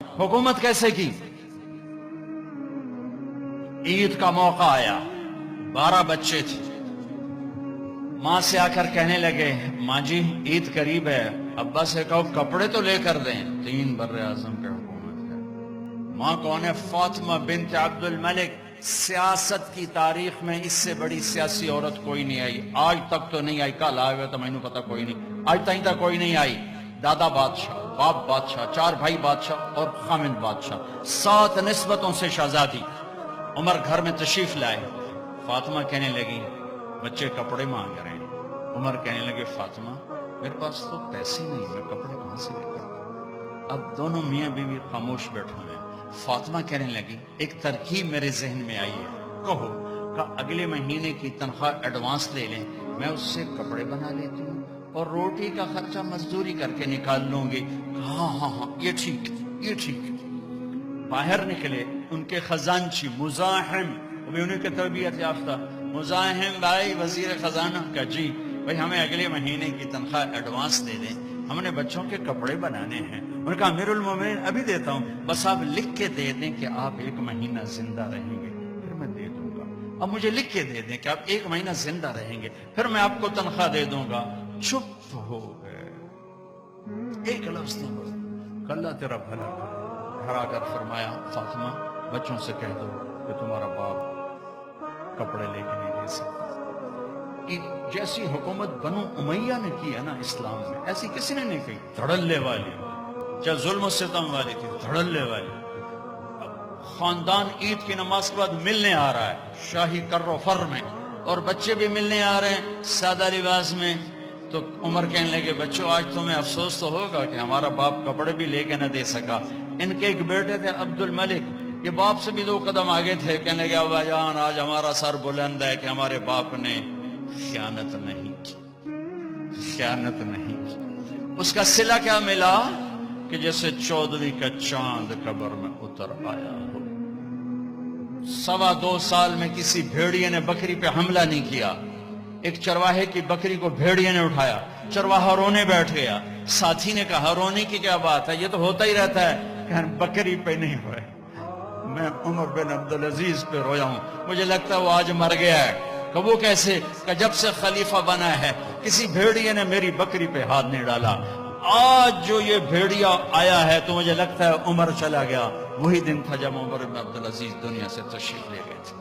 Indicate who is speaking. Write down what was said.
Speaker 1: हुकूमत कैसे की? ईद का मौका आया, 12 बच्चे थे। माँ से आकर कहने लगे, माँ जी ईद करीब है, अब्बा से कहो कपड़े तो लेकर दें। 3 बर्रे आजम के हुकूमत है। माँ कौन है? फातिमा बिन्त अब्दुल मलिक। सियासत की तारीख में इससे बड़ी सियासी औरत कोई नहीं आई, आज तक तो नहीं आई। कल आए हुए तो मैंने पता कोई नहीं, आज तक कोई नहीं आई। दादा बादशाह, बाप बादशाह, 4 भाई बादशाह और खामिंद बादशाह, 7 निस्बतों से शहजादी। उमर घर में तशरीफ लाए। फातिमा कहने लगी, बच्चे कपड़े मांग रहे हैं। उमर कहने लगे, फातिमा मेरे पास तो पैसे नहीं, मैं कपड़े कहां से लेकर? अब दोनों मियां बीवी खामोश बैठे हुए। फातिमा कहने लगी, एक तरकीब मेरे जहन में आई है, कहो। का अगले महीने की तनख्वाह एडवांस ले लें, मैं उससे कपड़े बना लेती हूँ और रोटी का खर्चा मजदूरी करके निकाल लूंगी। हाँ हाँ हाँ, ये ठीक, ये ठीक। बाहर निकले उनके खजानची मुजाहिम, अभी उन्हीं की तरबियत याफ्ता मुजाहिम भाई वजीर खजाना का, जी भाई हमें अगले महीने की तनख्वाह एडवांस दे दें, हमने बच्चों के कपड़े बनाने हैं। उन्होंने कहा अमीरुल मोमिनीन अभी देता हूँ, बस आप लिख के दे दें कि आप 1 महीना जिंदा रहेंगे, फिर मैं दे दूंगा। अब मुझे लिख के दे दें कि आप 1 महीना जिंदा रहेंगे, फिर मैं आपको तनख्वाह दे दूंगा। चुप हो गए, एक लफ्ज नहीं बोला। अल्लाह तेरा भला करे। घर आकर फरमाया, फातिमा बच्चों से कह दो कि तुम्हारा बाप कपड़े लेके नहीं दे सकता। जैसी हुकूमत बनु उमैया ने की है ना इस्लाम में, ऐसी किसी ने नहीं की। धड़ल्ले वाली, चाहे जुल्म सितम वाली थी, धड़ल्ले वाली। खानदान ईद की नमाज के बाद मिलने आ रहा है शाही कर्रो फर में, और बच्चे भी मिलने आ रहे हैं सादा लिबास में। तो उमर कहने लगे, बच्चों आज तुम्हें अफसोस तो होगा कि हमारा बाप कपड़े भी लेके न दे सका। इनके एक बेटे थे अब्दुल मलिक, ये बाप से भी 2 कदम आगे थे। कहने लगे, अब्बा जान आज हमारा सर बुलंद है कि हमारे बाप ने खयानत नहीं की, खयानत नहीं की। उसका सिला क्या मिला कि जैसे 14वीं का चांद कब्र में उतर आया हो। 2.25 साल में किसी भेड़िए ने बकरी पे हमला नहीं किया। एक चरवाहे की बकरी को भेड़िए ने उठाया, चरवाहा रोने बैठ गया। साथी ने कहा, रोने की क्या बात है, ये तो होता ही रहता है। कहने, बकरी पे नहीं हुए, मैं उमर बिन अब्दुल अजीज पे रोया हूं, मुझे लगता है वो आज मर गया है। कबू कैसे? कि जब से खलीफा बना है किसी भेड़िए ने मेरी बकरी पे हाथ नहीं डाला। आज जो ये भेड़िया आया है तो मुझे लगता है उमर चला गया। वही दिन था जब उमर बिन अब्दुल अजीज दुनिया से तशरीफ ले गए थे।